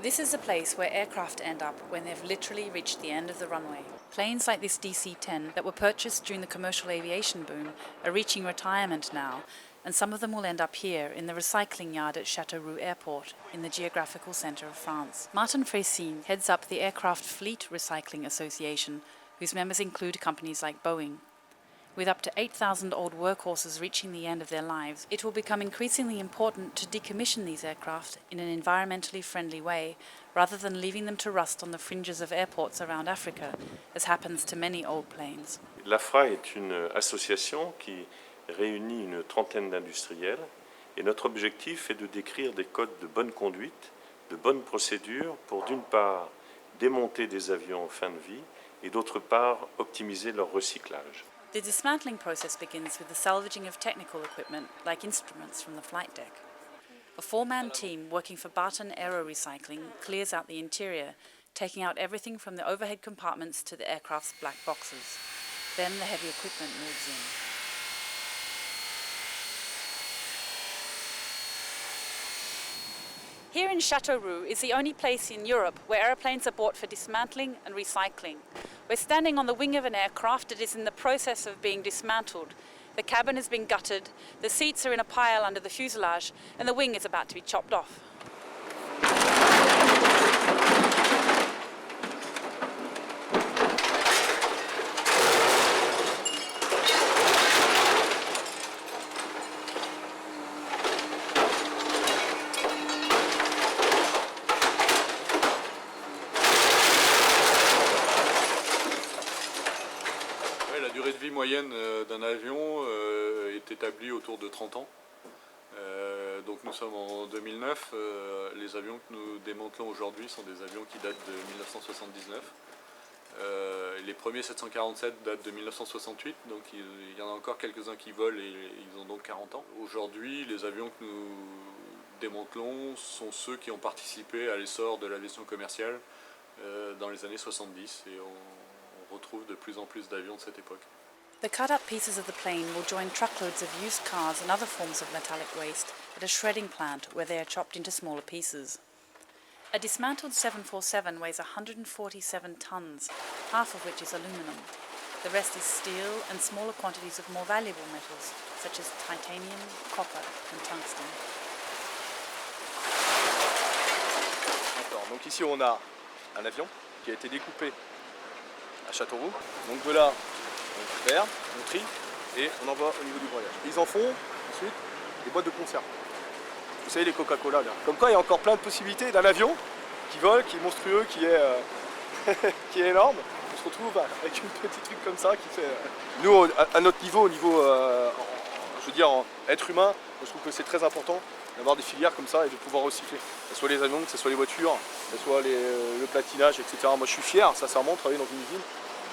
This is a place where aircraft end up when they've literally reached the end of the runway. Planes like this DC-10 that were purchased during the commercial aviation boom are reaching retirement now, and some of them will end up here in the recycling yard at Châteauroux Airport, in the geographical centre of France. Martin Freycine heads up the Aircraft Fleet Recycling Association, whose members include companies like Boeing. With up to 8,000 old workhorses reaching the end of their lives, it will become increasingly important to decommission these aircraft in an environmentally friendly way, rather than leaving them to rust on the fringes of airports around Africa, as happens to many old planes. L'AFRA est une association qui réunit une trentaine d'industriels et notre objectif est de décrire des codes de bonne conduite, de bonnes procédures pour d'une part démonter des avions en fin de vie et d'autre part optimiser leur recyclage. The dismantling process begins with the salvaging of technical equipment, like instruments from the flight deck. A four-man team working for Barton Aero Recycling clears out the interior, taking out everything from the overhead compartments to the aircraft's black boxes. Then the heavy equipment moves in. Here in Châteauroux is the only place in Europe where aeroplanes are bought for dismantling and recycling. We're standing on the wing of an aircraft that is in the process of being dismantled. The cabin has been gutted, the seats are in a pile under the fuselage, and the wing is about to be chopped off. La durée de vie moyenne d'un avion est établie autour de 30 ans. Donc nous sommes en 2009. Les avions que nous démantelons aujourd'hui sont des avions qui datent de 1979. Les premiers 747 datent de 1968, donc il y en a encore quelques-uns qui volent et ils ont donc 40 ans. Aujourd'hui, les avions que nous démantelons sont ceux qui ont participé à l'essor de l'aviation commerciale dans les années 70 et on retrouve de plus en plus d'avions de cette époque. The cut-up pieces of the plane will join truckloads of used cars and other forms of metallic waste at a shredding plant where they are chopped into smaller pieces. A dismantled 747 weighs 147 tons, half of which is aluminum. The rest is steel and smaller quantities of more valuable metals, such as titanium, copper and tungsten. D'accord, donc ici on a un avion qui a été découpé à Châteauroux. Donc de là, on perd, on trie et on envoie au niveau du broyage. Ils en font ensuite des boîtes de conserve. Vous savez les Coca-Cola là. Comme quoi il y a encore plein de possibilités d'un avion qui vole, qui est monstrueux, qui est, qui est énorme. On se retrouve avec une petite truc comme ça qui fait... Nous à notre niveau, je veux dire en être humain, je trouve que c'est très important d'avoir des filières comme ça et de pouvoir recycler. Que ce soit les avions, que ce soit les voitures, que ce soit le platinage, etc. Moi je suis fier, sincèrement, de travailler dans une usine,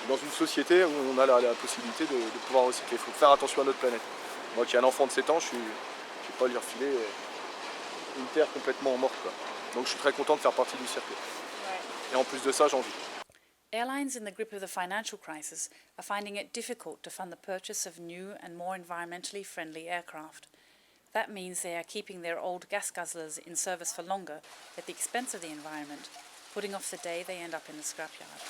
dans une société où on a la possibilité de pouvoir recycler. Il faut faire attention à notre planète. Moi qui ai un enfant de 7 ans, je ne vais pas lui refiler une terre complètement morte, quoi. Donc je suis très content de faire partie du circuit. Et en plus de ça, j'en vis. Airlines in the grip of the financial crisis are finding it difficult to fund the purchase of new and more environmentally friendly aircraft. That means they are keeping their old gas guzzlers in service for longer at the expense of the environment, putting off the day they end up in the scrapyard.